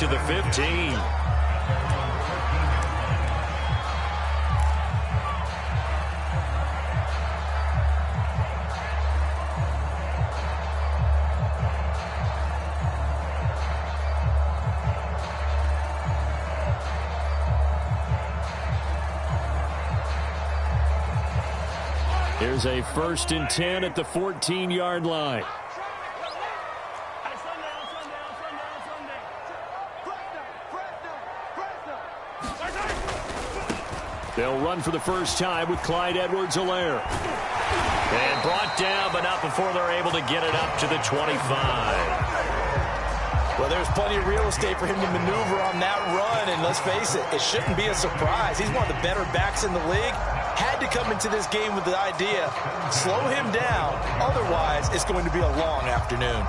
to the 15. Here's a 1st and 10 at the 14-yard line. They'll run for the first time with Clyde Edwards-Helaire. And brought down, but not before they're able to get it up to the 25. Well, there's plenty of real estate for him to maneuver on that run, and let's face it, it shouldn't be a surprise. He's one of the better backs in the league. Had to come into this game with the idea, slow him down, otherwise it's going to be a long afternoon.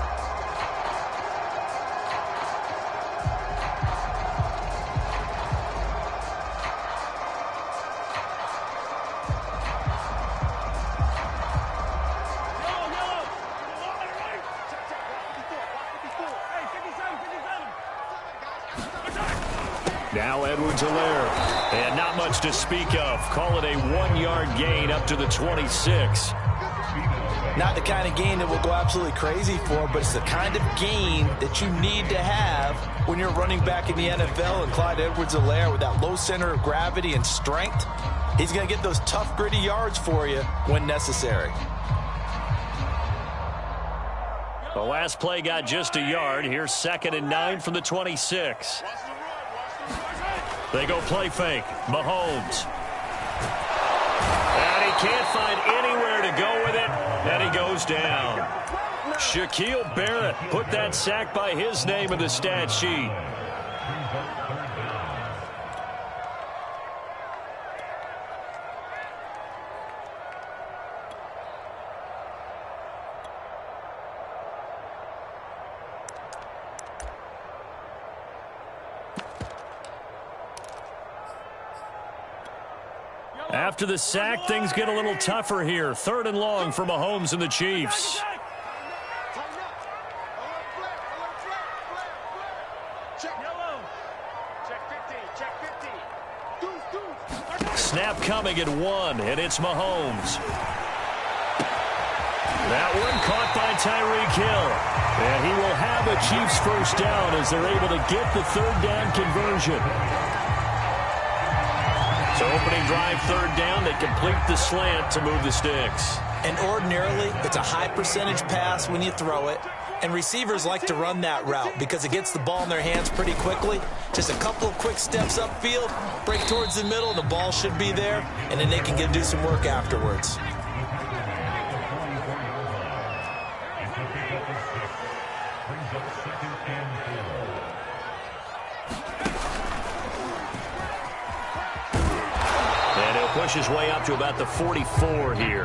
Now Edwards-Helaire, and not much to speak of. Call it a 1-yard gain up to the 26. Not the kind of gain that will go absolutely crazy for, but it's the kind of gain that you need to have when you're running back in the NFL. And Clyde Edwards-Helaire, with that low center of gravity and strength, he's going to get those tough, gritty yards for you when necessary. The last play got just a yard. Here's 2nd and 9 from the 26. They go play fake. Mahomes. And he can't find anywhere to go with it, and he goes down. Shaquille Barrett put that sack by his name in the stat sheet. After the sack, things get a little tougher here. 3rd and long for Mahomes and the Chiefs. Snap coming at 1, and it's Mahomes. That one caught by Tyreek Hill. And he will have a Chiefs 1st down as they're able to get the 3rd down conversion. So opening drive, 3rd down, they complete the slant to move the sticks. And ordinarily, it's a high percentage pass when you throw it. And receivers like to run that route because it gets the ball in their hands pretty quickly. Just a couple of quick steps upfield, break towards the middle, the ball should be there, and then they can do some work afterwards. Push his way up to about the 44 here.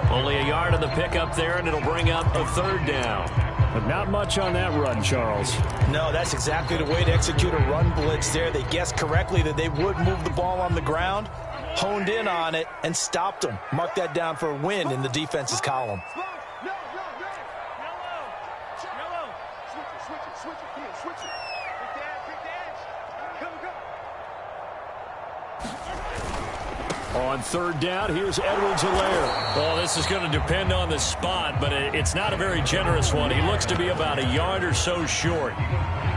Only a yard on the pickup there, and it'll bring up a 3rd down. But not much on that run, Charles. No, that's exactly the way to execute a run blitz there. They guessed correctly that they would move the ball on the ground, honed in on it, and stopped them. Mark that down for a win in the defense's column. On 3rd down, here's Edwards-Helaire. Well, this is going to depend on the spot, but it's not a very generous one. He looks to be about a yard or so short.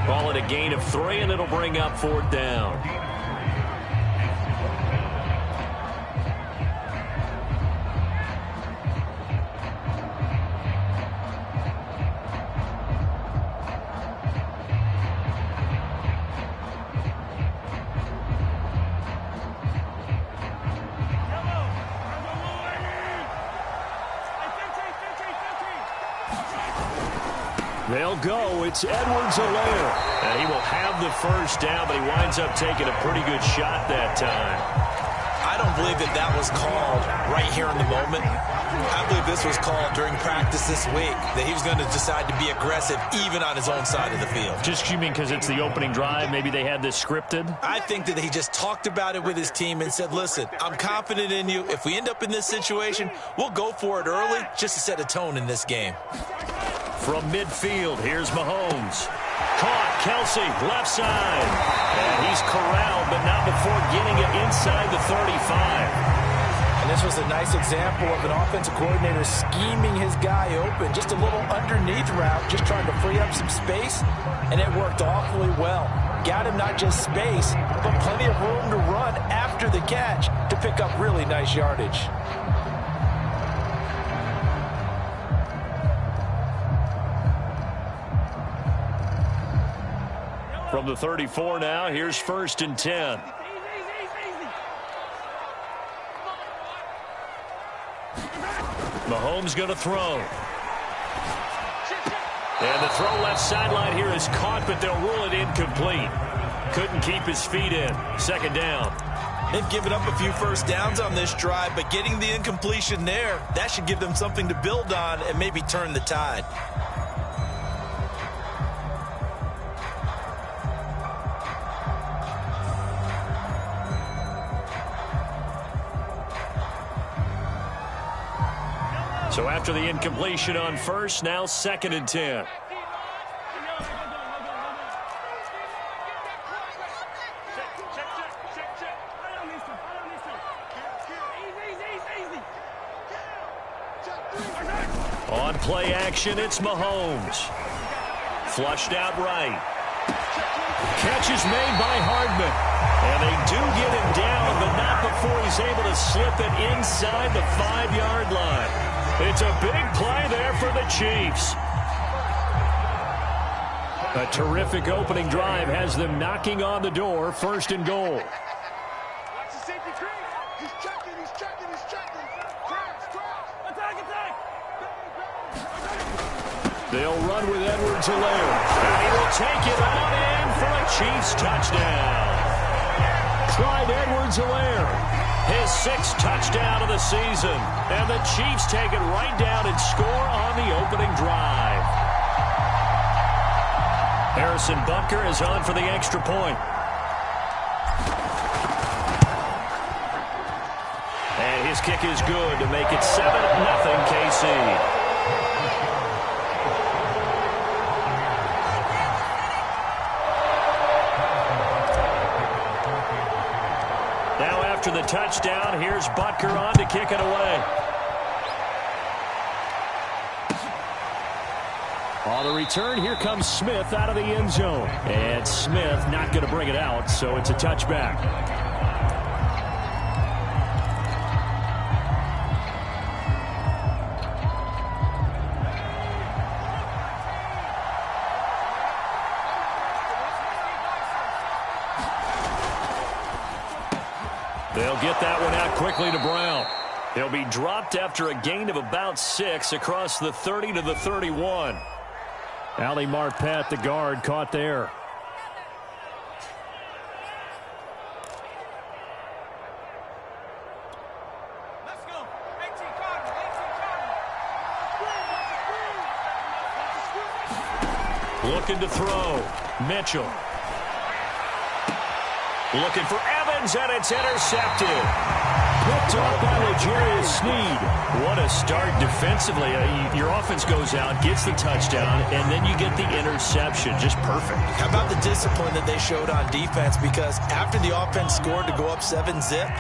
Call it a gain of 3, and it'll bring up 4th down. They'll go. It's Edwards-Helaire. And he will have the 1st down, but he winds up taking a pretty good shot that time. I don't believe that was called right here in the moment. I believe this was called during practice this week, that he was going to decide to be aggressive even on his own side of the field. Just, you mean because it's the opening drive? Maybe they had this scripted? I think that he just talked about it with his team and said, listen, I'm confident in you. If we end up in this situation, we'll go for it early just to set a tone in this game. From midfield, here's Mahomes. Caught. Kelsey, left side. And he's corralled, but not before getting it inside the 35. And this was a nice example of an offensive coordinator scheming his guy open. Just a little underneath route, just trying to free up some space, and it worked awfully well. Got him not just space, but plenty of room to run after the catch to pick up really nice yardage. From the 34 now, here's 1st and 10. Mahomes going to throw. And the throw left sideline here is caught, but they'll rule it incomplete. Couldn't keep his feet in. 2nd down. They've given up a few first downs on this drive, but getting the incompletion there, that should give them something to build on and maybe turn the tide. So after the incompletion on 1st, now 2nd and 10. On play action, it's Mahomes. Flushed out right. Catch is made by Hardman. And they do get him down, but not before he's able to slip it inside the 5-yard line. It's a big play there for the Chiefs. A terrific opening drive has them knocking on the door. 1st and goal. They'll run with Edwards-Helaire. And he will take it on in for a Chiefs touchdown. Clyde Edwards-Helaire. His 6th touchdown of the season. And the Chiefs take it right down and score on the opening drive. Harrison Butker is on for the extra point. And his kick is good to make it 7-0 KC. After the touchdown, here's Butker on to kick it away. On the return, here comes Smith out of the end zone. And Smith not going to bring it out, so it's a touchback. They'll get that one out quickly to Brown. He'll be dropped after a gain of about 6 across the 30 to the 31. Ali Marpet, the guard, caught there. Let's go. Looking to throw. Mitchell. Looking for Evans, and it's intercepted. Picked up by L'Jarius Sneed. What a start defensively. Your offense goes out, gets the touchdown, and then you get the interception. Just perfect. How about the discipline that they showed on defense? Because after the offense scored to go up 7-zip,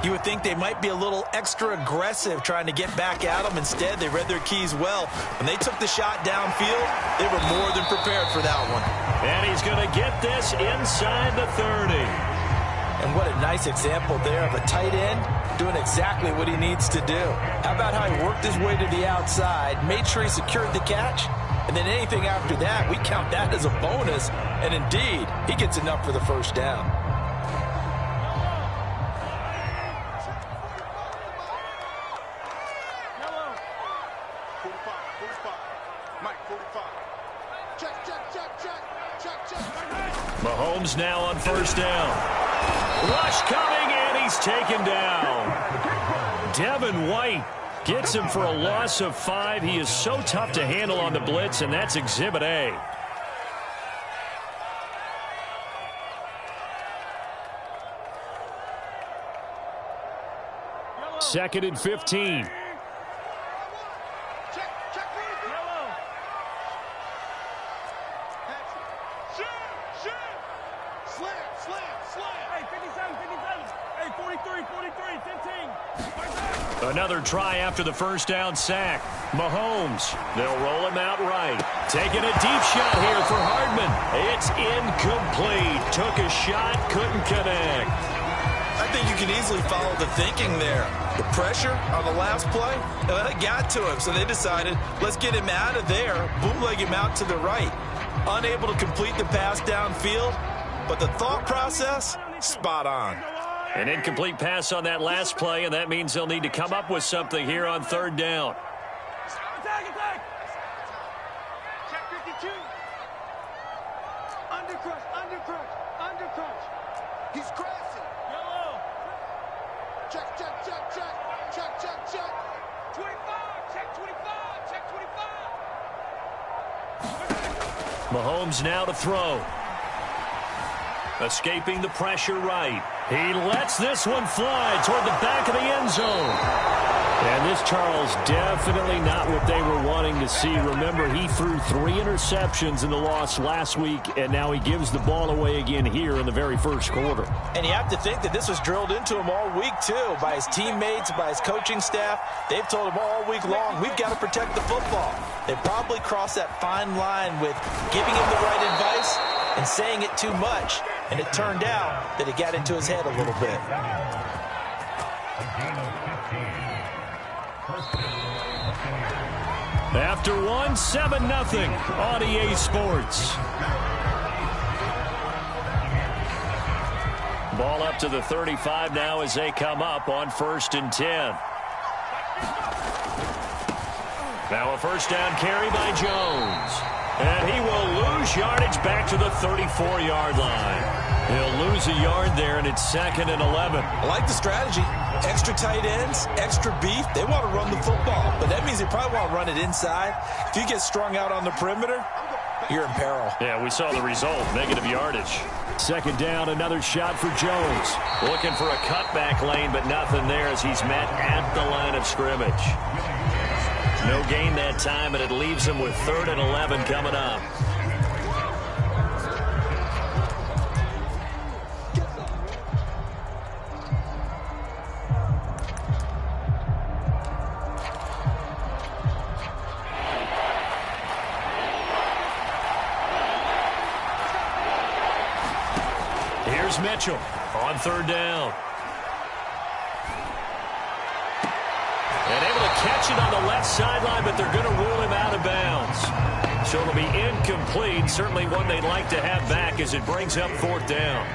you would think they might be a little extra aggressive trying to get back at them. Instead, they read their keys well. When they took the shot downfield, they were more than prepared for that one. And he's going to get this inside the 30. And what a nice example there of a tight end doing exactly what he needs to do. How about how he worked his way to the outside, made sure he secured the catch, and then anything after that, we count that as a bonus. And indeed, he gets enough for the first down. Mahomes now on first down. Rush coming, and he's taken down. Devin White gets him for a loss of 5. He is so tough to handle on the blitz, and that's Exhibit A. Second and 15. Another try after the first down sack. Mahomes, they'll roll him out right. Taking a deep shot here for Hardman. It's incomplete. Took a shot, couldn't connect. I think you can easily follow the thinking there. The pressure on the last play, it got to him, so they decided, let's get him out of there, bootleg him out to the right. Unable to complete the pass downfield, but the thought process, spot on. An incomplete pass on that last play, and that means they'll need to come up with something here on third down. Attack, attack! Check 52. Undercrush, undercrush, undercrush. He's crashing. Yellow. Check, check, check, check. Check, check, check. 25, check 25, check 25. Mahomes now to throw. Escaping the pressure right. He lets this one fly toward the back of the end zone. And this, Charles, definitely not what they were wanting to see. Remember, he threw 3 interceptions in the loss last week, and now he gives the ball away again here in the very first quarter. And you have to think that this was drilled into him all week, too, by his teammates, by his coaching staff. They've told him all week long, we've got to protect the football. They probably crossed that fine line with giving him the right advice and saying it too much. And it turned out that it got into his head a little bit. After one, 7-0 on EA Sports. Ball up to the 35 now as they come up on 1st and 10. Now a first down carry by Jones. And he will lose yardage back to the 34-yard line. He'll lose a yard there, and it's 2nd and 11. I like the strategy. Extra tight ends, extra beef. They want to run the football, but that means they probably want to run it inside. If you get strung out on the perimeter, you're in peril. Yeah, we saw the result, negative yardage. 2nd down, another shot for Jones. Looking for a cutback lane, but nothing there as he's met at the line of scrimmage. No gain that time, and it leaves him with 3rd and 11 coming up. Here's Mitchell on 3rd down. And able to catch it on the left sideline, but they're going to rule him out of bounds. So it'll be incomplete. Certainly one they'd like to have back as it brings up 4th down.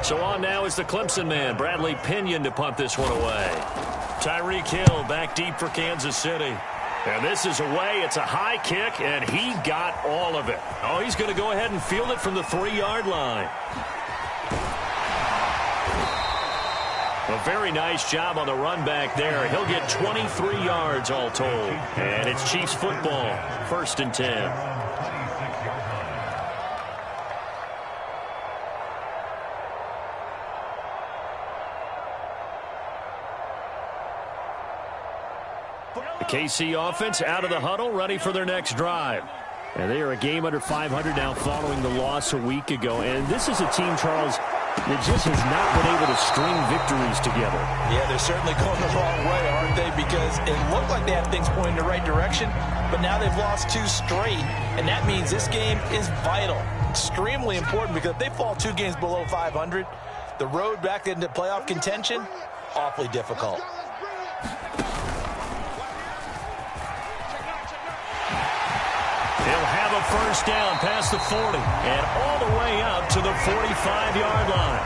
So on now is the Clemson man, Bradley Pinion, to punt this one away. Tyreek Hill back deep for Kansas City. And this is away. It's a high kick, and he got all of it. Oh, he's going to go ahead and field it from the 3-yard line. A very nice job on the run back there. He'll get 23 yards all told. And it's Chiefs football, 1st and 10. The KC offense out of the huddle, ready for their next drive. And they are a game under 500 now following the loss a week ago. And this is a team, Charles, that just has not been able to string victories together. Yeah, they're certainly going the wrong way, aren't they? Because it looked like they had things pointing in the right direction, but now they've lost 2 straight, and that means this game is vital, extremely important, because if they fall 2 games below 500, the road back into playoff contention, awfully difficult. He'll have a first down past the 40 and all the way up to the 45-yard line.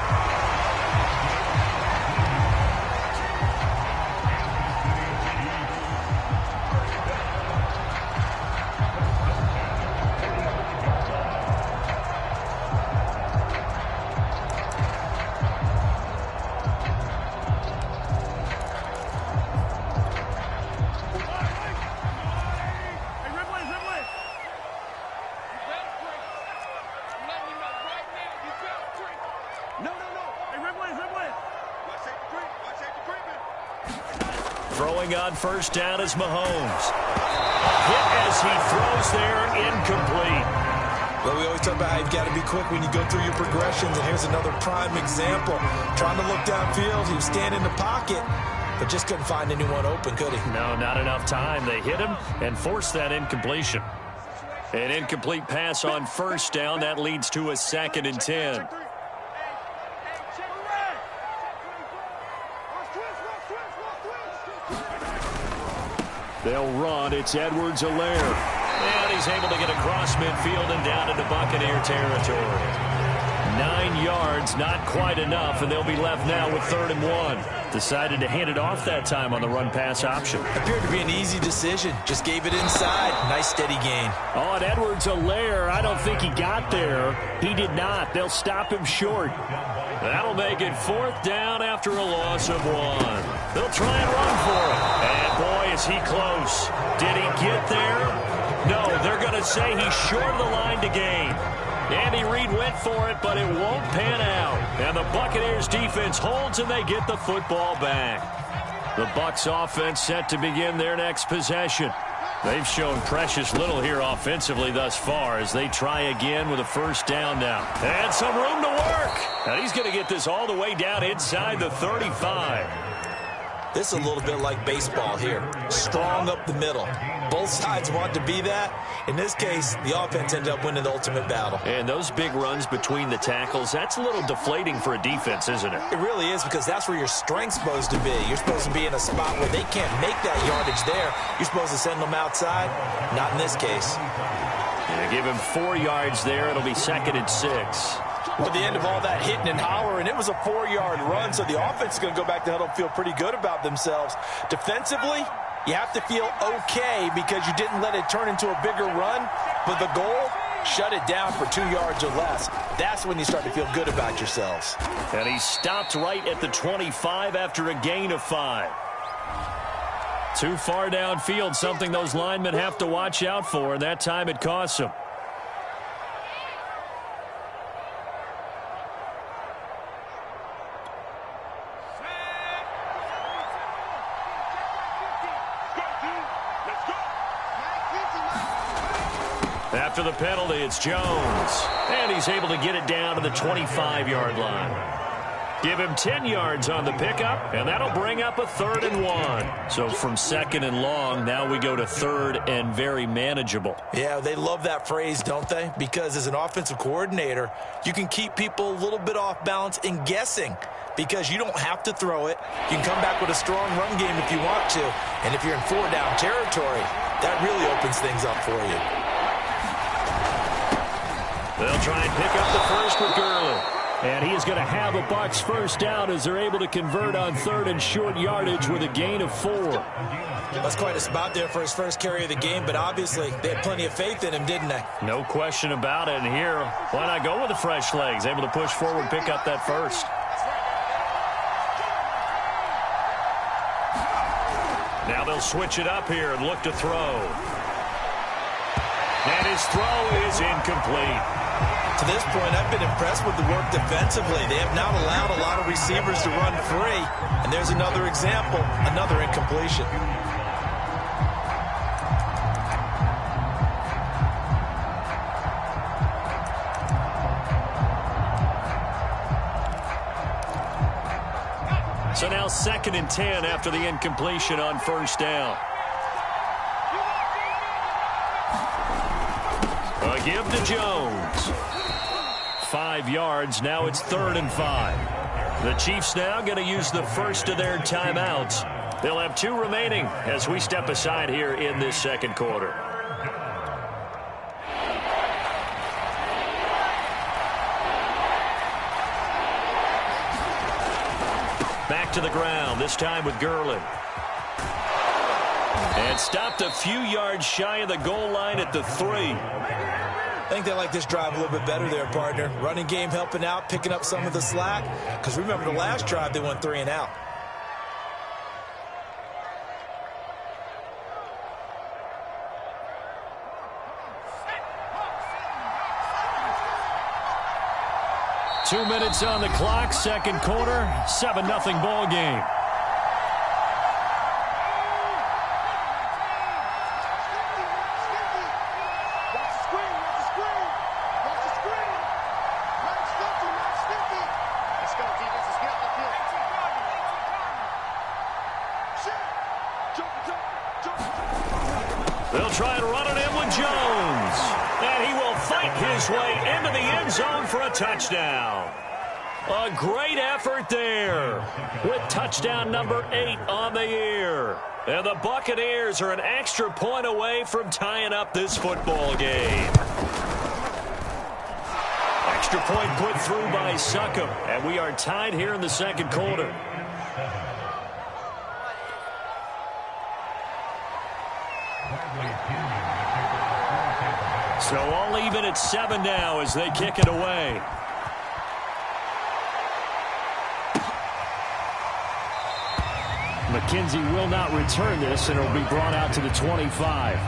Throwing on first down is Mahomes. Hit as he throws there, incomplete. Well, we always talk about how you've got to be quick when you go through your progressions, and here's another prime example. Trying to look downfield, he was standing in the pocket, but just couldn't find anyone open, could he? No, not enough time. They hit him and forced that incompletion. An incomplete pass on first down. That leads to a 2nd and 10. They'll run. It's Edwards-Helaire. And he's able to get across midfield and down into Buccaneer territory. 9 yards, not quite enough, and they'll be left now with 3rd and 1. Decided to hand it off that time on the run-pass option. Appeared to be an easy decision. Just gave it inside. Nice steady gain. Oh, and Edwards-Helaire, I don't think he got there. He did not. They'll stop him short. That'll make it 4th down after a loss of 1. They'll try and run for it. And boy, is he close. Did he get there? No, they're going to say he's short of the line to gain. Andy Reid went for it, but it won't pan out. And the Buccaneers defense holds, and they get the football back. The Bucs offense set to begin their next possession. They've shown precious little here offensively thus far as they try again with a 1st down now. And some room to work. And he's going to get this all the way down inside the 35. This is a little bit like baseball here. Strong up the middle. Both sides want to be that. In this case, the offense ended up winning the ultimate battle. And those big runs between the tackles, that's a little deflating for a defense, isn't it? It really is, because that's where your strength's supposed to be. You're supposed to be in a spot where they can't make that yardage there. You're supposed to send them outside. Not in this case. Yeah, give him 4 yards there. It'll be 2nd and 6. With the end of all that hitting and hollering, it was a 4-yard run, so the offense is going to go back to huddle and feel pretty good about themselves. Defensively, you have to feel okay because you didn't let it turn into a bigger run, but the goal, shut it down for 2 yards or less. That's when you start to feel good about yourselves. And he stopped right at the 25 after a gain of 5. Too far downfield, something those linemen have to watch out for, and that time it costs them. After the penalty, it's Jones. And he's able to get it down to the 25-yard line. Give him 10 yards on the pickup, and that'll bring up a 3rd and 1. So from 2nd and long, now we go to 3rd and very manageable. Yeah, they love that phrase, don't they? Because as an offensive coordinator, you can keep people a little bit off balance and guessing because you don't have to throw it. You can come back with a strong run game if you want to. And if you're in 4-down territory, that really opens things up for you. They'll try and pick up the first with Gurley. And he is going to have a Bucs 1st down as they're able to convert on 3rd and short yardage with a gain of 4. That's quite a spot there for his first carry of the game, but obviously they had plenty of faith in him, didn't they? No question about it. And here, why not go with the fresh legs? Able to push forward, pick up that first. Now they'll switch it up here and look to throw. And his throw is incomplete. To this point, I've been impressed with the work defensively. They have not allowed a lot of receivers to run free. And there's another example, another incompletion. So now 2nd and 10 after the incompletion on 1st down. A give to Jones. 5 yards. Now it's 3rd and 5. The Chiefs now going to use the first of their timeouts. They'll have 2 remaining as we step aside here in this 2nd quarter. Back to the ground, this time with Gurley. And stopped a few yards shy of the goal line at the 3. I think they like this drive a little bit better there, partner. Running game helping out, picking up some of the slack. Because remember the last drive, they went 3 and out. Two minutes on the clock, 2nd quarter, 7-0 ball game. try and run it in with Jones. And he will fight his way into the end zone for a touchdown. A great effort there with touchdown number 8 on the year. And the Buccaneers are an extra point away from tying up this football game. Extra point put through by Succop, and we are tied here in the second quarter. So all even at 7 now as they kick it away. McKenzie will not return this, and it will be brought out to the 25.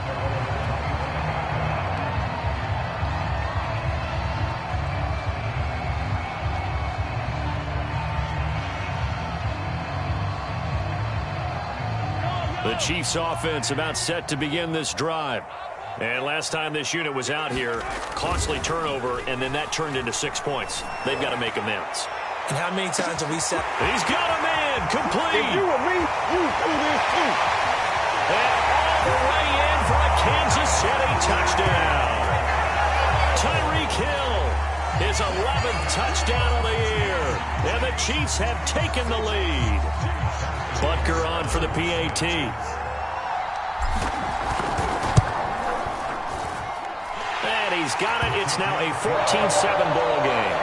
The Chiefs offense about set to begin this drive. And last time this unit was out here, costly turnover, and then that turned into 6 points. They've got to make amends. And how many times have we said? He's got a man, complete. If you were me, you would do this too. And all the way in for a Kansas City touchdown. Tyreek Hill, his 11th touchdown of the year. And the Chiefs have taken the lead. Butker on for the PAT. And he's got it. It's now a 14-7 ball game.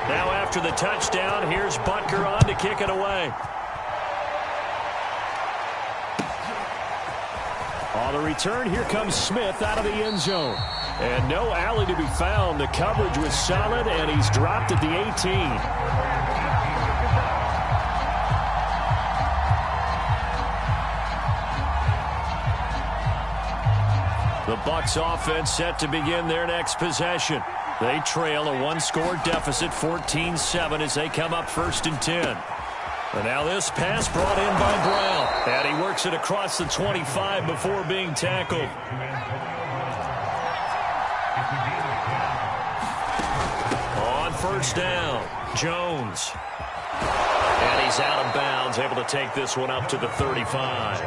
Now after the touchdown, here's Butker on to kick it away. On the return, here comes Smith out of the end zone. And no alley to be found. The coverage was solid, and he's dropped at the 18. The Bucs offense set to begin their next possession. They trail a one-score deficit, 14-7, as they come up 1st and 10. And now this pass brought in by Brown. And he works it across the 25 before being tackled. On 1st down, Jones. And he's out of bounds, able to take this one up to the 35.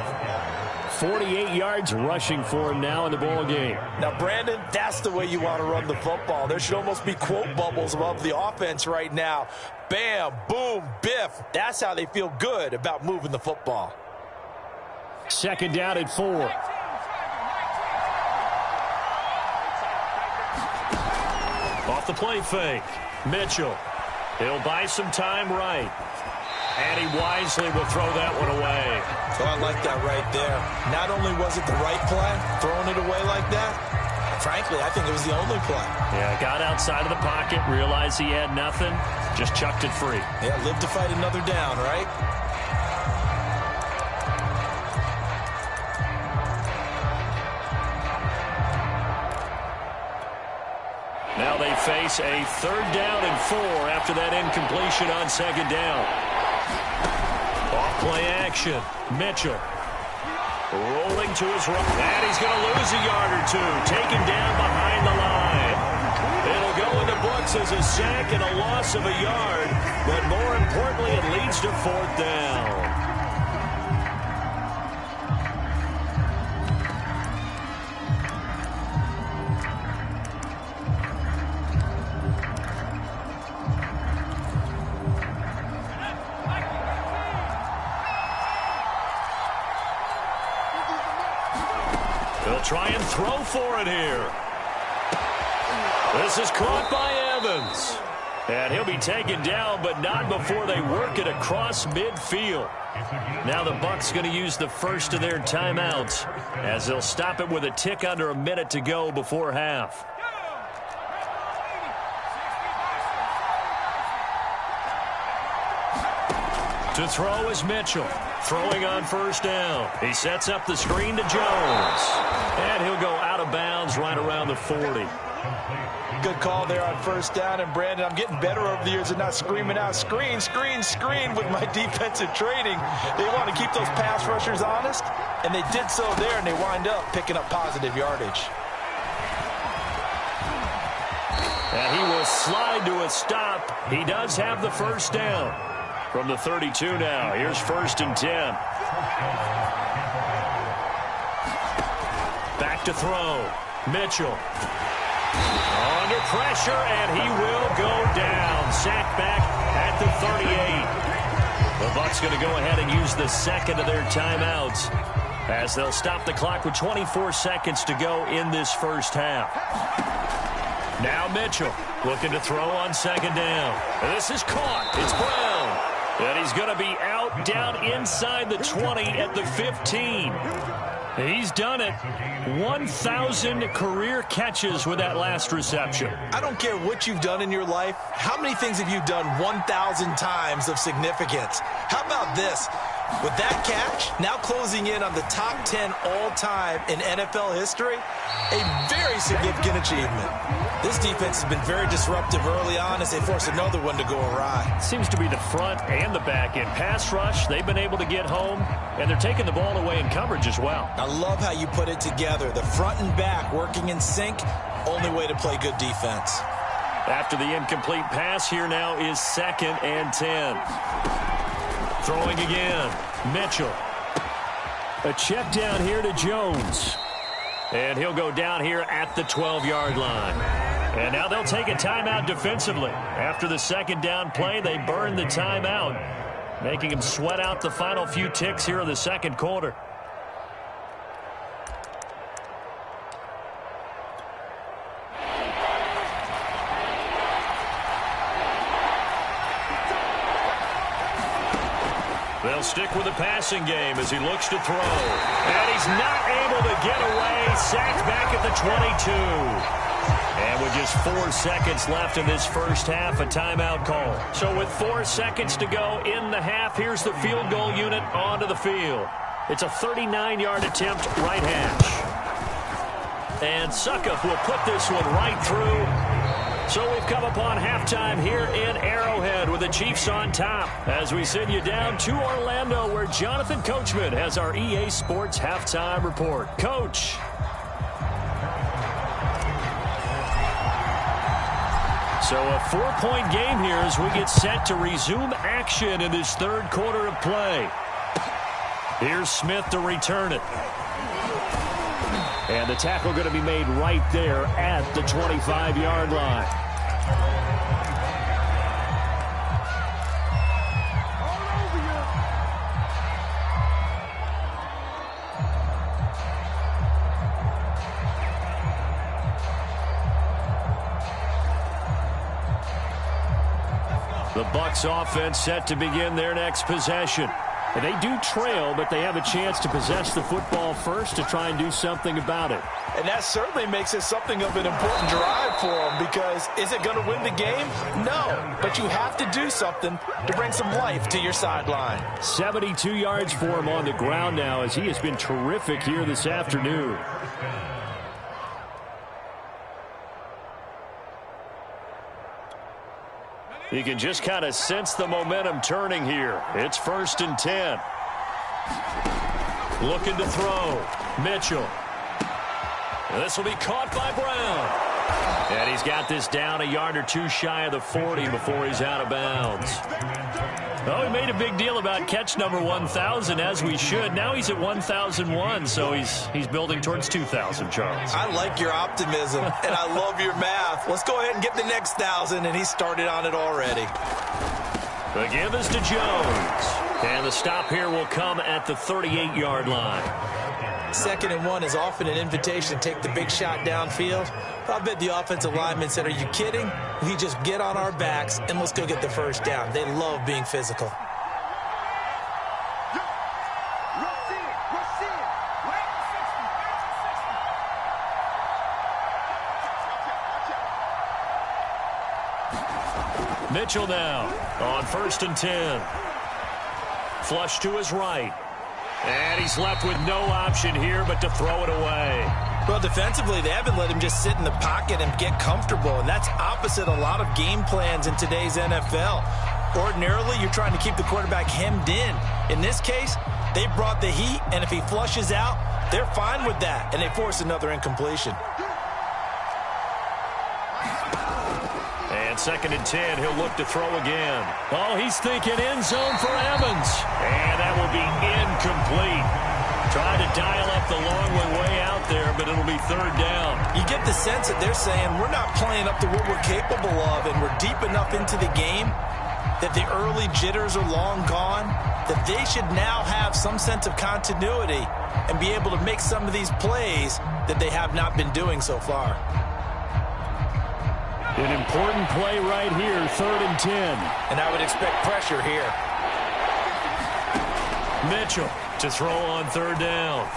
48 yards rushing for him now in the ball game. Now, Brandon, that's the way you want to run the football. There should almost be quote bubbles above the offense right now. Bam, boom, biff. That's how they feel good about moving the football. 2nd down at 4. Off the play fake. Mitchell. He'll buy some time right. And he wisely will throw that one away. So I like that right there. Not only was it the right play, throwing it away like that, frankly, I think it was the only play. Yeah, got outside of the pocket, realized he had nothing, just chucked it free. Yeah, live to fight another down, right? Now they face a 3rd down and 4 after that incompletion on 2nd down. Off-play action. Mitchell rolling to his right. And he's going to lose a yard or 2. Taken down behind the line. It'll go in the books as a sack and a loss of a yard. But more importantly, it leads to 4th down. Try and throw for it here. This is caught by Evans. And he'll be taken down, but not before they work it across midfield. Now the Bucs going to use the first of their timeouts as they'll stop it with a tick under a minute to go before half. To throw is Mitchell. Throwing on 1st down. He sets up the screen to Jones. And he'll go out of bounds right around the 40. Good call there on 1st down. And, Brandon, I'm getting better over the years of not screaming out, screen, screen, screen with my defensive training. They want to keep those pass rushers honest, and they did so there, and they wind up picking up positive yardage. And he will slide to a stop. He does have the first down. From the 32 now, here's 1st and 10. Back to throw. Mitchell. Under pressure, and he will go down. Sacked back at the 38. The Bucs going to go ahead and use the second of their timeouts as they'll stop the clock with 24 seconds to go in this first half. Now Mitchell looking to throw on 2nd down. This is caught. It's Brown. And he's going to be out down inside the 20 at the 15. He's done it. 1,000 career catches with that last reception. I don't care what you've done in your life. How many things have you done 1,000 times of significance? How about this? With that catch, now closing in on the top 10 all-time in NFL history, a very significant achievement. This defense has been very disruptive early on as they force another one to go awry. Seems to be the front and the back end. Pass rush, they've been able to get home, and they're taking the ball away in coverage as well. I love how you put it together. The front and back working in sync, only way to play good defense. After the incomplete pass, here now is 2nd and 10. Throwing again. Mitchell. A check down here to Jones. And he'll go down here at the 12-yard line. And now they'll take a timeout defensively. After the 2nd down play, they burn the timeout, making them sweat out the final few ticks here in the 2nd quarter. They'll stick with the passing game as he looks to throw. And he's not able to get away. Sacked back at the 22. And with just 4 seconds left in this first half, a timeout call. So with 4 seconds to go in the half, here's the field goal unit onto the field. It's a 39-yard attempt, right hash. And Suckup will put this one right through. So we've come upon halftime here in Arrowhead with the Chiefs on top as we send you down to Orlando where Jonathan Coachman has our EA Sports halftime report. Coach. So a 4-point game here as we get set to resume action in this 3rd quarter of play. Here's Smith to return it. And the tackle going to be made right there at the 25-yard line. The Bucs offense set to begin their next possession. And they do trail, but they have a chance to possess the football first to try and do something about it. And that certainly makes it something of an important drive for them because is it going to win the game? No, but you have to do something to bring some life to your sideline. 72 yards for him on the ground now as he has been terrific here this afternoon. You can just kind of sense the momentum turning here. It's 1st and 10. Looking to throw. Mitchell. This will be caught by Brown. And he's got this down a yard or two shy of the 40 before he's out of bounds. Oh, he made a big deal about catch number 1,000, as we should. Now he's at 1,001, so he's building towards 2,000, Charles. I like your optimism, and I love your math. Let's go ahead and get the next 1,000, and he started on it already. The give is to Jones. And the stop here will come at the 38-yard line. 2nd and 1 is often an invitation to take the big shot downfield. But I bet the offensive lineman said, are you kidding? We just get on our backs and let's go get the first down. They love being physical. Mitchell now on 1st and 10. Flush to his right. And he's left with no option here but to throw it away. Well, defensively, they haven't let him just sit in the pocket and get comfortable, and that's opposite a lot of game plans in today's NFL. Ordinarily, you're trying to keep the quarterback hemmed in. In this case, they brought the heat, and if he flushes out, they're fine with that, and they force another incompletion. And 2nd and 10, he'll look to throw again. Oh, he's thinking end zone for Evans. And that will be incomplete. Trying to dial up the long way out there, but it'll be 3rd down. You get the sense that they're saying we're not playing up to what we're capable of, and we're deep enough into the game that the early jitters are long gone, that they should now have some sense of continuity and be able to make some of these plays that they have not been doing so far. An important play right here, 3rd and 10. And I would expect pressure here. Mitchell to throw on 3rd down.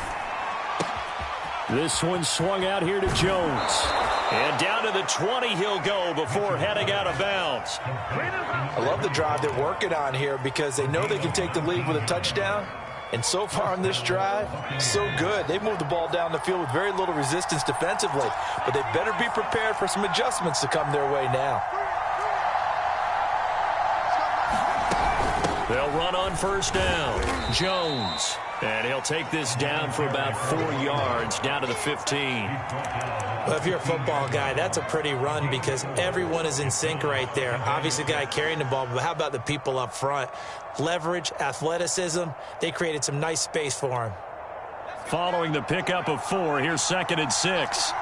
This one swung out here to Jones. And down to the 20 he'll go before heading out of bounds. I love the drive they're working on here because they know they can take the lead with a touchdown. And so far on this drive, so good. They've moved the ball down the field with very little resistance defensively. But they better be prepared for some adjustments to come their way now. They'll run on 1st down. Jones. And he'll take this down for about 4 yards, down to the 15. Well, if you're a football guy, that's a pretty run because everyone is in sync right there. Obviously, the guy carrying the ball, but how about the people up front? Leverage, athleticism, they created some nice space for him. Following the pickup of 4, here's 2nd and 6.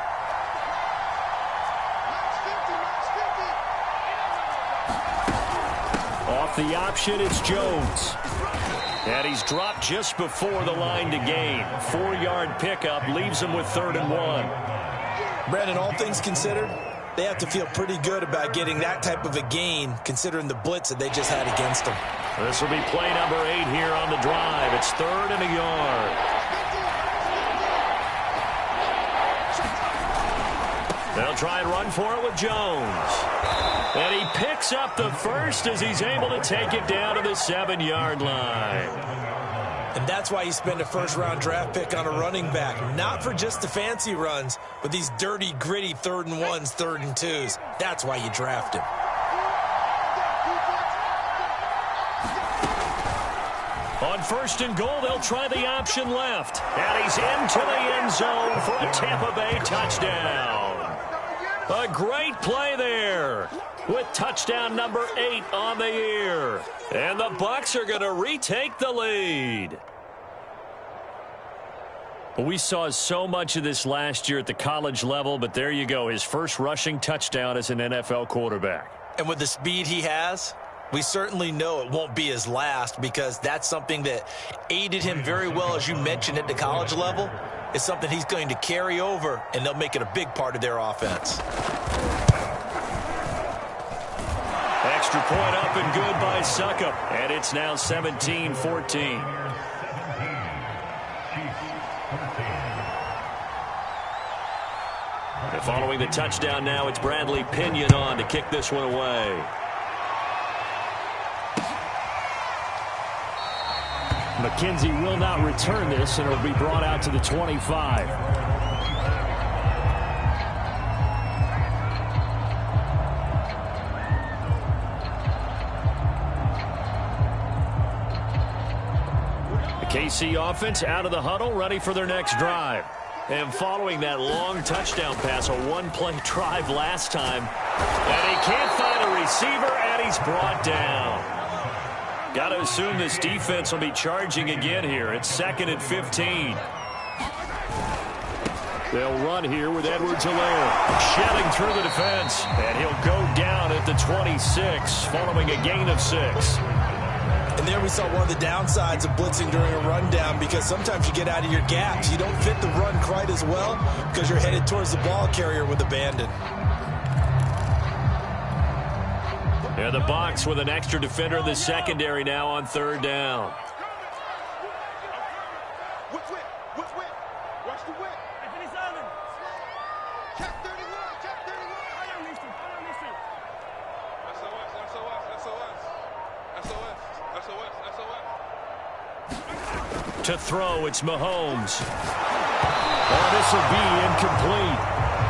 Off the option, it's Jones. And he's dropped just before the line to gain. 4-yard pickup leaves him with 3rd and 1. Brandon, all things considered, they have to feel pretty good about getting that type of a gain considering the blitz that they just had against them. This will be play number 8 here on the drive. It's 3rd and a yard. They'll try and run for it with Jones. And he picks up the first as he's able to take it down to the 7-yard line. And that's why you spend a 1st-round draft pick on a running back. Not for just the fancy runs, but these dirty, gritty 3rd and 1s, 3rd and 2s. That's why you draft him. On 1st and goal, they'll try the option left. And he's into the end zone for a Tampa Bay touchdown. A great play there with touchdown number 8 on the year. And the Bucs are going to retake the lead. We saw so much of this last year at the college level, but there you go, his first rushing touchdown as an NFL quarterback. And with the speed he has, we certainly know it won't be his last because that's something that aided him very well, as you mentioned, at the college level. It's something he's going to carry over, and they'll make it a big part of their offense. Extra point up and good by Suckup. And it's now 17-14. And following the touchdown now, it's Bradley Pinion on to kick this one away. McKenzie will not return this, and it'll be brought out to the 25. The KC offense out of the huddle, ready for their next drive. And following that long touchdown pass, a one-play drive last time, and he can't find a receiver, and he's brought down. Got to assume this defense will be charging again here. It's 2nd and 15. They'll run here with Edwards-Helaire shedding through the defense. And he'll go down at the 26 following a gain of 6. And there we saw one of the downsides of blitzing during a rundown because sometimes you get out of your gaps. You don't fit the run quite as well because you're headed towards the ball carrier with abandon. And the Bucs with an extra defender in the secondary now on 3rd down. Watch the whip. Check 31. SOS. To throw, it's Mahomes. Oh, this will be incomplete.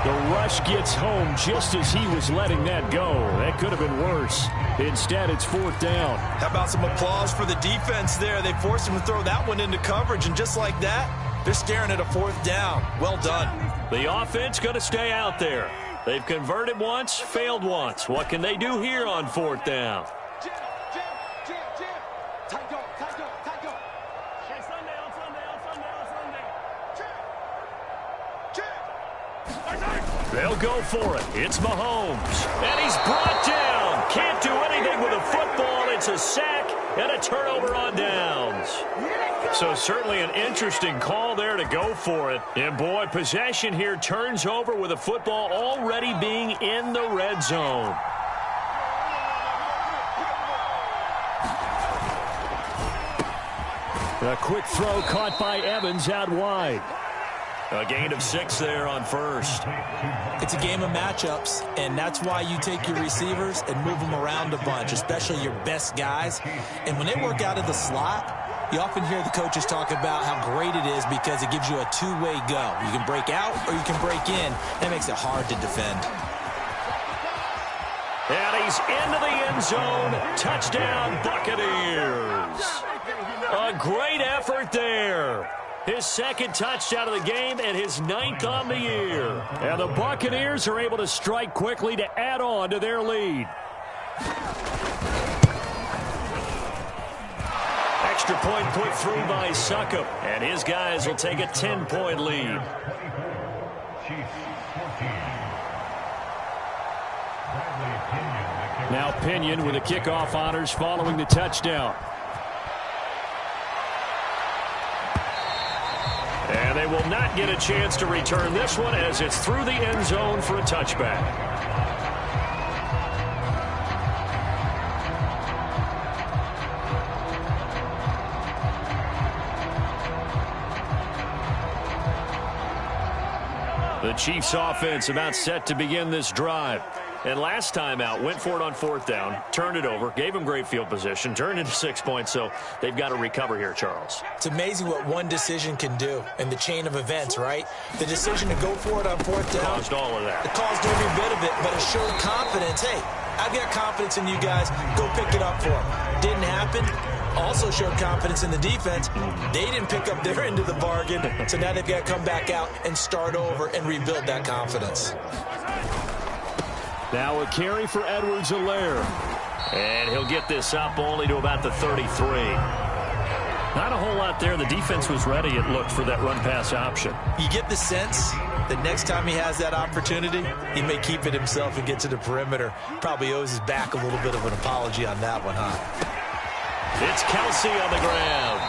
The rush gets home just as he was letting that go. That could have been worse. Instead, it's 4th down. How about some applause for the defense there? They forced him to throw that one into coverage, and just like that, they're staring at a 4th down. Well done. The offense going to stay out there. They've converted once, failed once. What can they do here on 4th down? They'll go for it. It's Mahomes. And he's brought down. Can't do anything with a football. It's a sack and a turnover on downs. So certainly an interesting call there to go for it. And boy, possession here turns over with a football already being in the red zone. A quick throw caught by Evans out wide. A gain of 6 there on 1st. It's a game of matchups, and that's why you take your receivers and move them around a bunch, especially your best guys. And when they work out of the slot, you often hear the coaches talk about how great it is because it gives you a two-way go. You can break out or you can break in. That makes it hard to defend. And he's into the end zone. Touchdown, Buccaneers. A great effort there. His 2nd touchdown of the game and his 9th on the year. And the Buccaneers are able to strike quickly to add on to their lead. Extra point put through by Succop. And his guys will take a 10-point lead. Now Pinion with the kickoff honors following the touchdown. And they will not get a chance to return this one as it's through the end zone for a touchback. The Chiefs offense about set to begin this drive. And last time out, went for it on 4th down, turned it over, gave them great field position, turned into 6 points, so they've got to recover here, Charles. It's amazing what one decision can do in the chain of events, right? The decision to go for it on 4th down. Caused all of that. It caused every bit of it, but it showed confidence. Hey, I've got confidence in you guys. Go pick it up for them. Didn't happen. Also showed confidence in the defense. They didn't pick up their end of the bargain, so now they've got to come back out and start over and rebuild that confidence. Now a carry for Edwards-Helaire. And he'll get this up only to about the 33. Not a whole lot there. The defense was ready, it looked, for that run-pass option. You get the sense that next time he has that opportunity, he may keep it himself and get to the perimeter. Probably owes his back a little bit of an apology on that one, huh? It's Kelsey on the ground.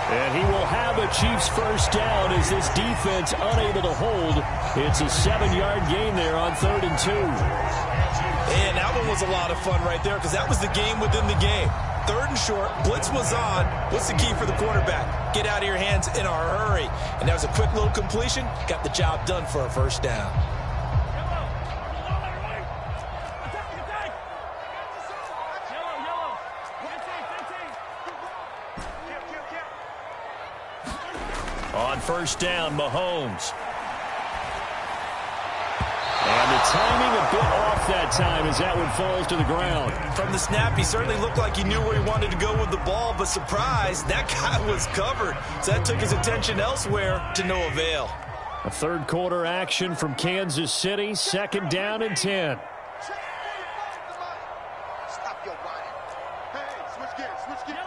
And he will have a Chiefs first down as this defense unable to hold. It's a 7-yard gain there on 3rd and 2. And that one was a lot of fun right there because that was the game within the game. 3rd and short, blitz was on. What's the key for the quarterback? Get out of your hands in a hurry. And that was a quick little completion. Got the job done for a first down. On 1st down, Mahomes. And the timing a bit off that time as that one falls to the ground. From the snap, he certainly looked like he knew where he wanted to go with the ball, but surprise, that guy was covered. So that took his attention elsewhere to no avail. A 3rd quarter action from Kansas City, 2nd down and 10. Stop your whining. Hey, switch gears, switch gears.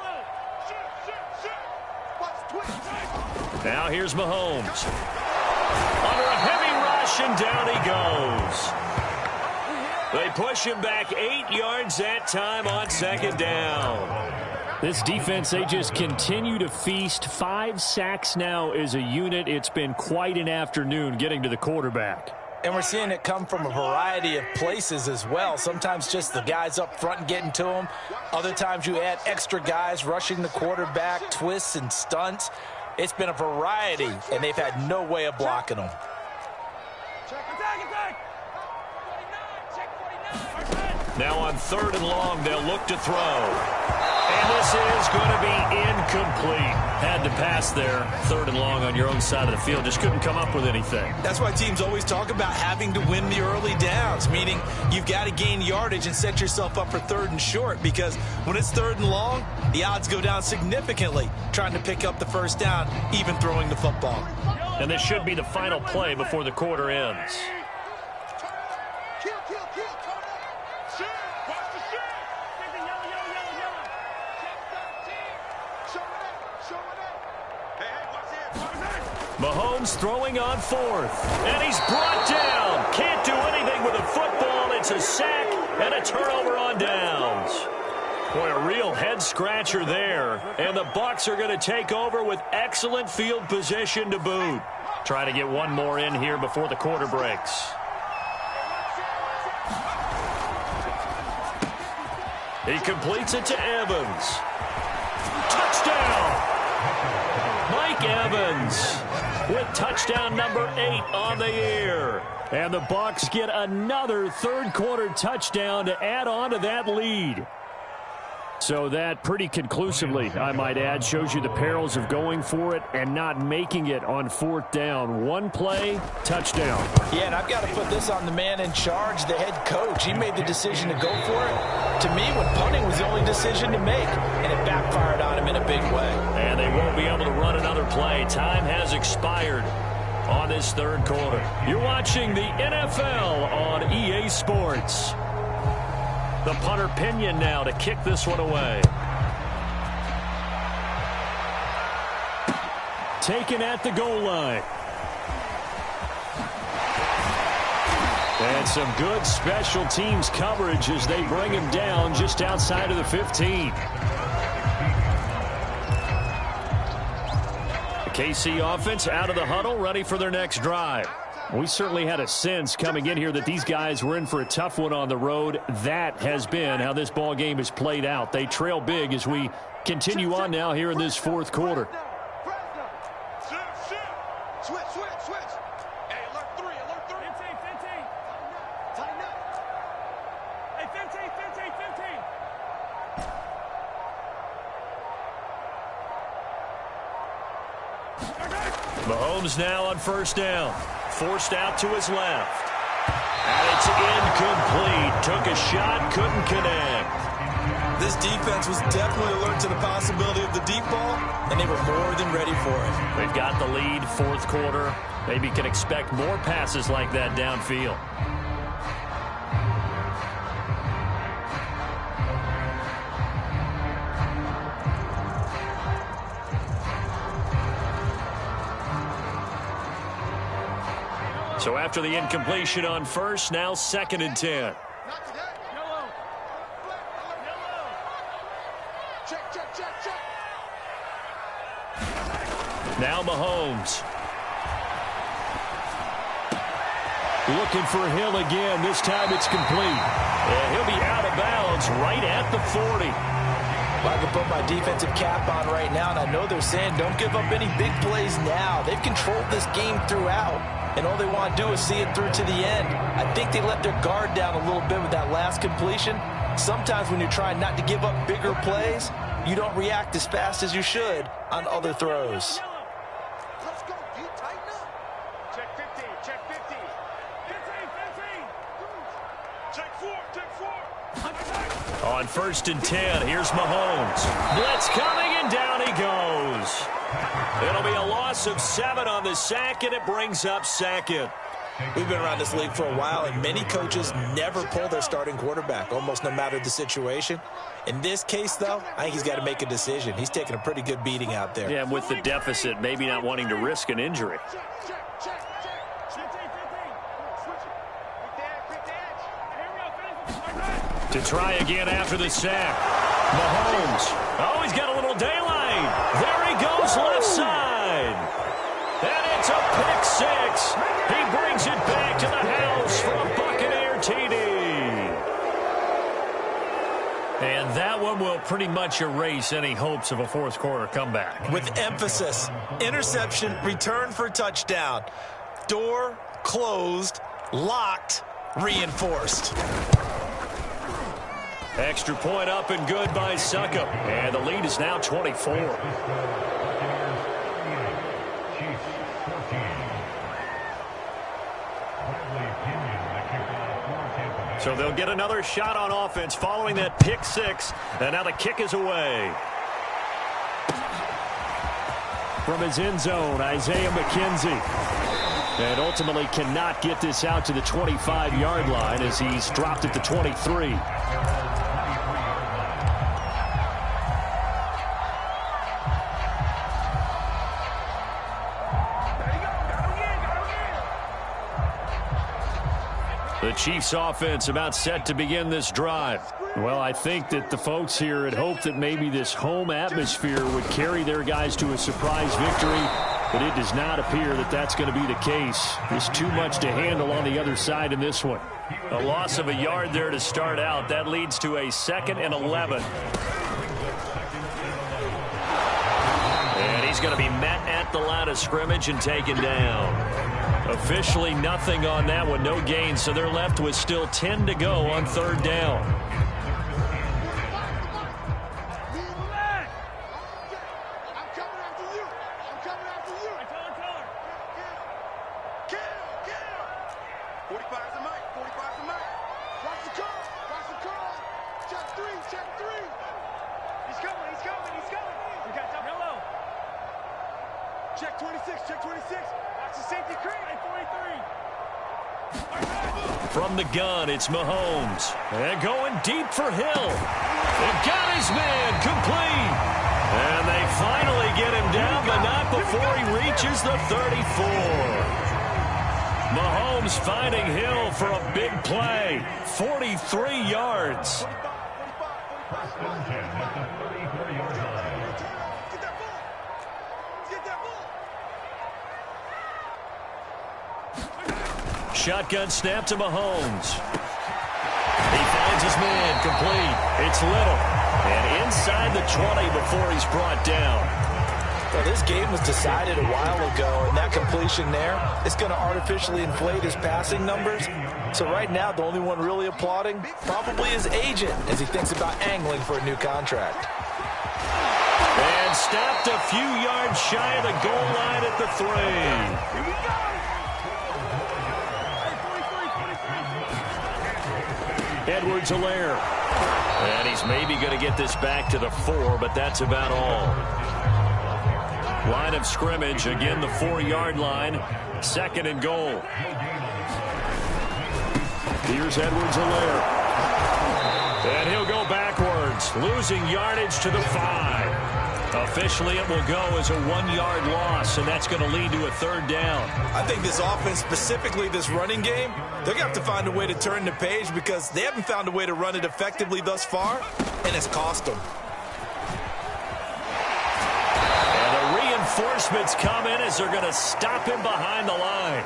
Now here's Mahomes. Under a heavy rush, and down he goes. They push him back 8 yards that time on 2nd down. This defense, they just continue to feast. 5 sacks now as a unit. It's been quite an afternoon getting to the quarterback. And we're seeing it come from a variety of places as well. Sometimes just the guys up front and getting to him. Other times you add extra guys rushing the quarterback, twists and stunts. It's been a variety, and they've had no way of blocking them. Now on 3rd and long, they'll look to throw. And this is going to be incomplete. Had to pass there. 3rd and long on your own side of the field. Just couldn't come up with anything. That's why teams always talk about having to win the early downs, meaning you've got to gain yardage and set yourself up for 3rd and short, because when it's 3rd and long, the odds go down significantly trying to pick up the first down, even throwing the football. And this should be the final play before the quarter ends. Mahomes throwing on fourth. And he's brought down. Can't do anything with a football. It's a sack and a turnover on downs. Boy, a real head-scratcher there. And the Bucs are going to take over with excellent field position to boot. Trying to get one more in here before the quarter breaks. He completes it to Evans. Touchdown! Mike Evans with touchdown number 8 on the year. And the Bucs get another third-quarter touchdown to add on to that lead. So that pretty conclusively, I might add, shows you the perils of going for it and not making it on fourth down. One play, touchdown. Yeah, and I've got to put this on the man in charge, the head coach. He made the decision to go for it. To me, when punting was the only decision to make, and it backfired on him in a big way. And they won't be able to run another play. Time has expired on this third quarter. You're watching the NFL on EA Sports. The punter Pinion now to kick this one away. Taken at the goal line. And some good special teams coverage as they bring him down just outside of the 15. The KC offense out of the huddle, ready for their next drive. We certainly had a sense coming in here that these guys were in for a tough one on the road. That has been how this ball game has played out. They trail big as we continue on now here in this fourth quarter. Switch. Hey, alert 3. 15. Tighten up. Hey, 15. Mahomes now on first down. Forced out to his left. And it's incomplete. Took a shot, couldn't connect. This defense was definitely alert to the possibility of the deep ball, and they were more than ready for it. They've got the lead, fourth quarter. Maybe can expect more passes like that downfield. So after the incompletion on first, now 2nd and 10. Check. Now Mahomes. Looking for Hill again. This time it's complete. And he'll be out of bounds right at the 40. I can put my defensive cap on right now, and I know they're saying don't give up any big plays now. They've controlled this game throughout, and all they want to do is see it through to the end. I think they let their guard down a little bit with that last completion. Sometimes when you're trying not to give up bigger plays, you don't react as fast as you should on other throws. Let's go, D. Tighten up. Check 15. Check 15. 15. Check 4. On 1st and 10, here's Mahomes. Blitz coming, and down he goes. It'll be a loss of 7 on the sack, and it brings up 2nd. We've been around this league for a while, and many coaches never pull their starting quarterback, almost no matter the situation. In this case, though, I think he's got to make a decision. He's taking a pretty good beating out there. Yeah, with the deficit, maybe not wanting to risk an injury. Check. To try again after the sack. Mahomes. Oh, he's got a little daylight. There he goes left side. And it's a pick 6. He brings it back to the house for a Buccaneer TD. And that one will pretty much erase any hopes of a fourth quarter comeback. With emphasis, interception, return for touchdown. Door closed, locked, reinforced. Extra point up and good by Succop. And the lead is now 24. So they'll get another shot on offense following that pick 6. And now the kick is away. From his end zone, Isaiah McKenzie. And ultimately cannot get this out to the 25-yard line as he's dropped at the 23. The Chiefs offense about set to begin this drive. Well, I think that the folks here had hoped that maybe this home atmosphere would carry their guys to a surprise victory, but it does not appear that that's going to be the case. There's too much to handle on the other side in this one. A loss of a yard there to start out. That leads to a 2nd and 11. And he's going to be met at the line of scrimmage and taken down. Officially nothing on that one, no gain, so they're left with still 10 to go on 3rd down. Check 26, check 26. That's the safety cream. 43. From the gun, it's Mahomes. And going deep for Hill. They've got his man complete. And they finally get him down, but not before he reaches the 34. Mahomes finding Hill for a big play. 43 yards. Shotgun snap to Mahomes. He finds his man complete. It's Little. And inside the 20 before he's brought down. Well, this game was decided a while ago, and that completion there is going to artificially inflate his passing numbers. So right now, the only one really applauding probably his agent as he thinks about angling for a new contract. And stopped a few yards shy of the goal line at the 3. Here we go. Edwards-Helaire. And he's maybe going to get this back to the 4, but that's about all. Line of scrimmage, again the 4-yard line. 2nd and goal. Here's Edwards-Helaire. And he'll go backwards, losing yardage to the 5. Officially, it will go as a 1-yard loss, and that's going to lead to a 3rd down. I think this offense, specifically this running game, they're going to have to find a way to turn the page because they haven't found a way to run it effectively thus far, and it's cost them. And the reinforcements come in as they're going to stop him behind the line.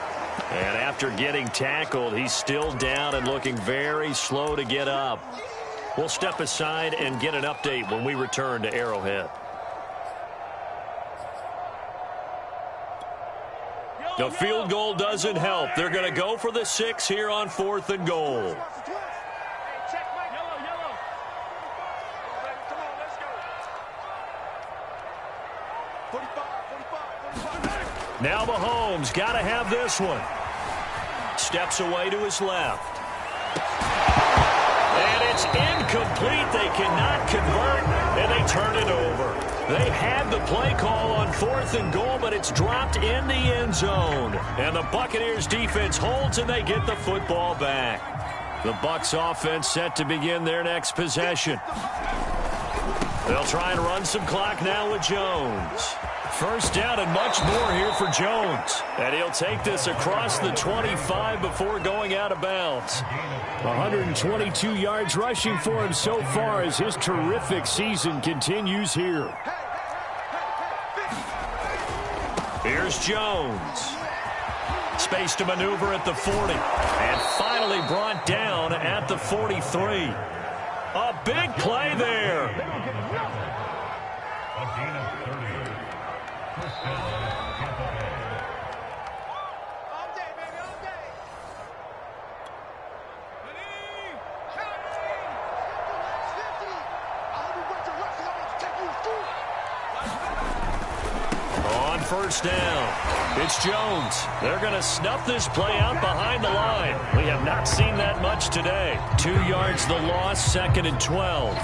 And after getting tackled, he's still down and looking very slow to get up. We'll step aside and get an update when we return to Arrowhead. The field goal doesn't help. They're going to go for the 6 here on 4th and goal. Now Mahomes got to have this one. Steps away to his left. And it's incomplete. They cannot convert, and they turn it over. They had the play call on 4th and goal, but it's dropped in the end zone. And the Buccaneers defense holds, and they get the football back. The Bucs offense set to begin their next possession. They'll try and run some clock now with Jones. 1st down and much more here for Jones. And he'll take this across the 25 before going out of bounds. 122 yards rushing for him so far as his terrific season continues here. Here's Jones. Space to maneuver at the 40. And finally brought down at the 43. A big play there. On 1st down, it's Jones. They're going to snuff this play out behind the line. We have not seen that much today. 2 yards the loss, 2nd and 12.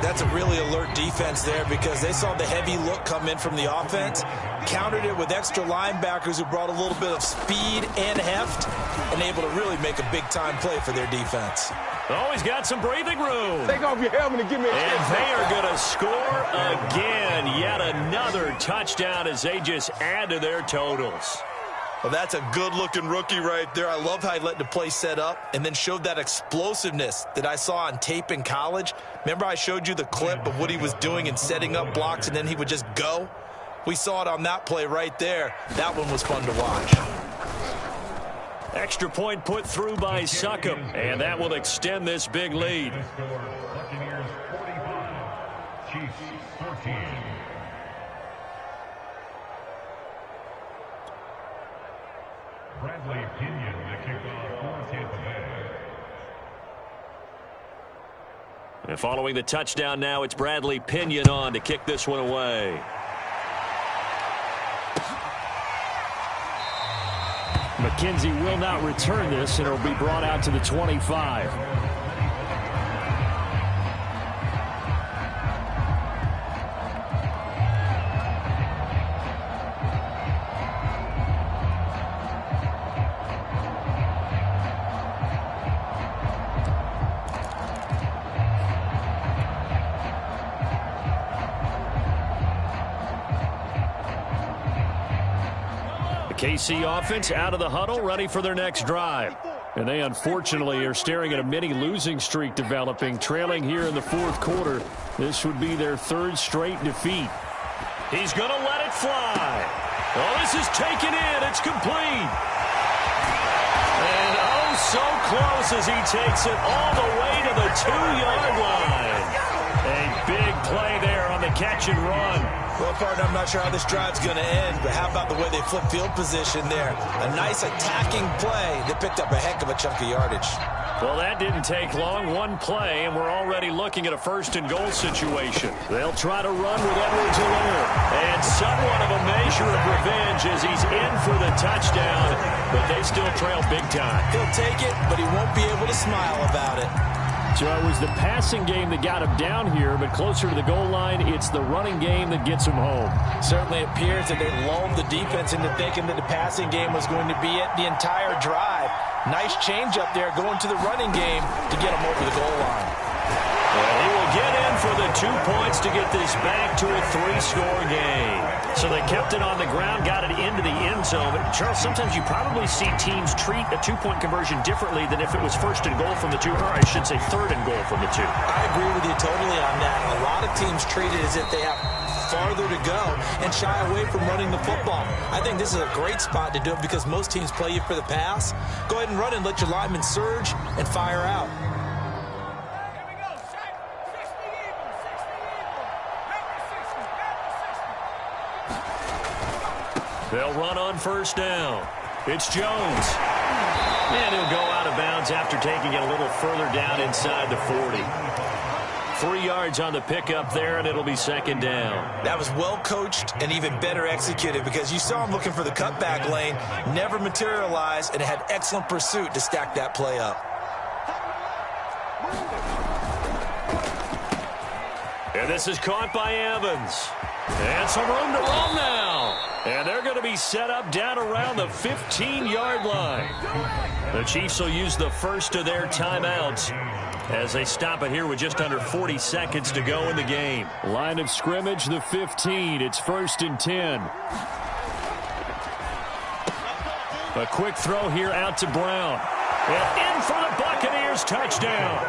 That's a really alert defense there because they saw the heavy look come in from the offense, countered it with extra linebackers who brought a little bit of speed and heft, and able to really make a big-time play for their defense. Oh, he's got some breathing room. Take off your helmet and give me a And they are going to score again. Yet another touchdown as they just add to their totals. Well, that's a good-looking rookie right there. I love how he let the play set up and then showed that explosiveness that I saw on tape in college. Remember I showed you the clip of what he was doing and setting up blocks, and then he would just go? We saw it on that play right there. That one was fun to watch. Extra point put through by Succop, and that will extend this big lead. Buccaneers 45, Chiefs 14. Bradley Pinion, the kickoff for Tampa Bay. And following the touchdown now, it's Bradley Pinion on to kick this one away. McKenzie will not return this, and it'll be brought out to the 25. KC offense out of the huddle, ready for their next drive. And they unfortunately are staring at a mini losing streak developing, trailing here in the fourth quarter. This would be their third straight defeat. He's going to let it fly. Oh, this is taken in. It's complete. And oh, so close as he takes it all the way to the 2-yard line. A big play there on the catch and run. Well, partner, I'm not sure how this drive's going to end, but how about the way they flip field position there? A nice attacking play that picked up a heck of a chunk of yardage. Well, that didn't take long. One play, and we're already looking at a first-and-goal situation. They'll try to run with Edwards-Helaire. And somewhat of a measure of revenge as he's in for the touchdown, but they still trail big time. He'll take it, but he won't be able to smile about it. So it was the passing game that got him down here, but closer to the goal line, it's the running game that gets him home. Certainly appears that they lulled the defense into thinking that the passing game was going to be it the entire drive. Nice change up there going to the running game to get him over the goal line. Well, he will get in for the 2 points to get this back to a 3-score game. So they kept it on the ground, got it into the end zone. But Charles, sometimes you probably see teams treat a 2-point conversion differently than if it was first and goal from the 2, or I should say third and goal from the 2. I agree with you totally on that. A lot of teams treat it as if they have farther to go and shy away from running the football. I think this is a great spot to do it because most teams play you for the pass. Go ahead and run and let your linemen surge and fire out. They'll run on first down. It's Jones. And he'll go out of bounds after taking it a little further down inside the 40. 3 yards on the pickup there, and it'll be second down. That was well coached and even better executed because you saw him looking for the cutback lane, never materialized, and had excellent pursuit to stack that play up. And this is caught by Evans. And some room to run now. And they're going to be set up down around the 15-yard line. The Chiefs will use the first of their timeouts as they stop it here with just under 40 seconds to go in the game. Line of scrimmage, the 15. It's 1st and 10. A quick throw here out to Brown. And in for the Buccaneers touchdown.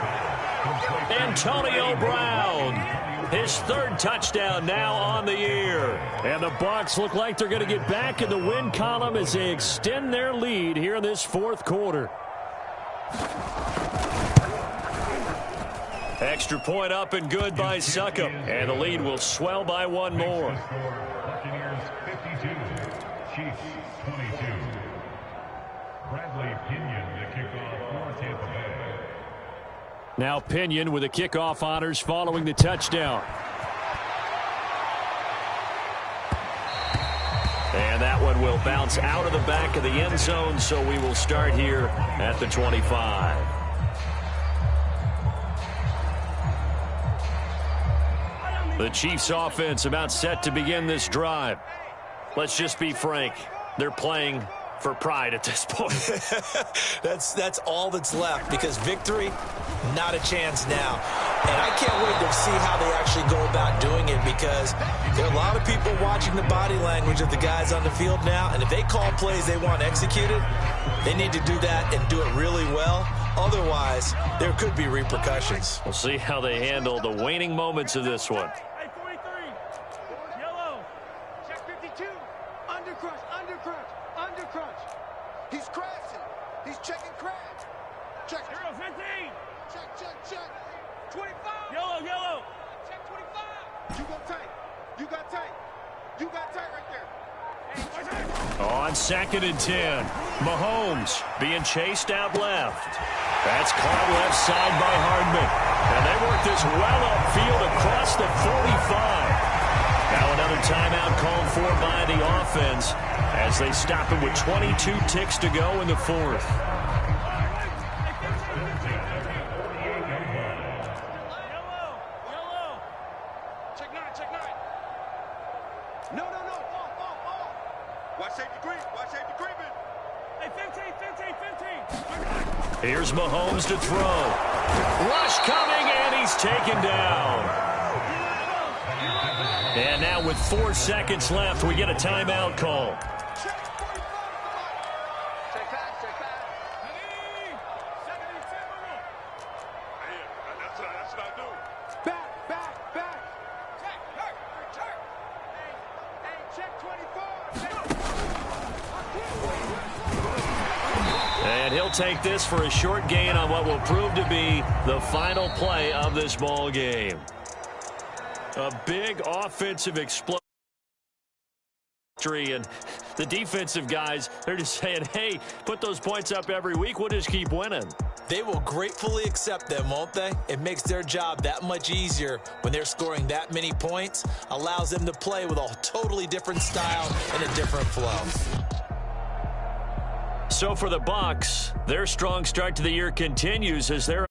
Antonio Brown. His third touchdown now on the year. And the Bucs look like they're going to get back in the win column as they extend their lead here in this fourth quarter. Extra point up and good by Succop. And the lead will swell by one more. Buccaneers 52, Chiefs 22. Bradley Pinion, the kickoff for Tampa Bay. Now Pinion with the kickoff honors following the touchdown. And that one will bounce out of the back of the end zone, so we will start here at the 25. The Chiefs offense about set to begin this drive. Let's just be frank. They're playing for pride at this point. That's all that's left because victory, not a chance now. And I can't wait to see how they actually go about doing it, because there are a lot of people watching the body language of the guys on the field now, and if they call plays they want executed, they need to do that and do it really well. Otherwise, there could be repercussions. We'll see how they handle the waning moments of this one. Hey, 43. Yellow. Check 52. Undercrunch, undercrunch, undercrunch. He's crashing. He's checking crash. Check. 0-15. Check, check, check. 25. Yellow, yellow. Check 25. You go tight. You got tight. You got tight right there. On 2nd and 10, Mahomes being chased out left. That's caught left side by Hardman. And they work this well upfield across the 45. Now another timeout called for by the offense as they stop it with 22 ticks to go in the 4th. Here's Mahomes to throw. Rush coming, and he's taken down. And now with 4 seconds left, we get a timeout call. And he'll take this for a short gain on what will prove to be the final play of this ball game. A big offensive explosion. And the defensive guys, they're just saying, hey, put those points up every week. We'll just keep winning. They will gratefully accept them, won't they? It makes their job that much easier when they're scoring that many points. Allows them to play with a totally different style and a different flow. So for the Bucs, their strong start to the year continues as they're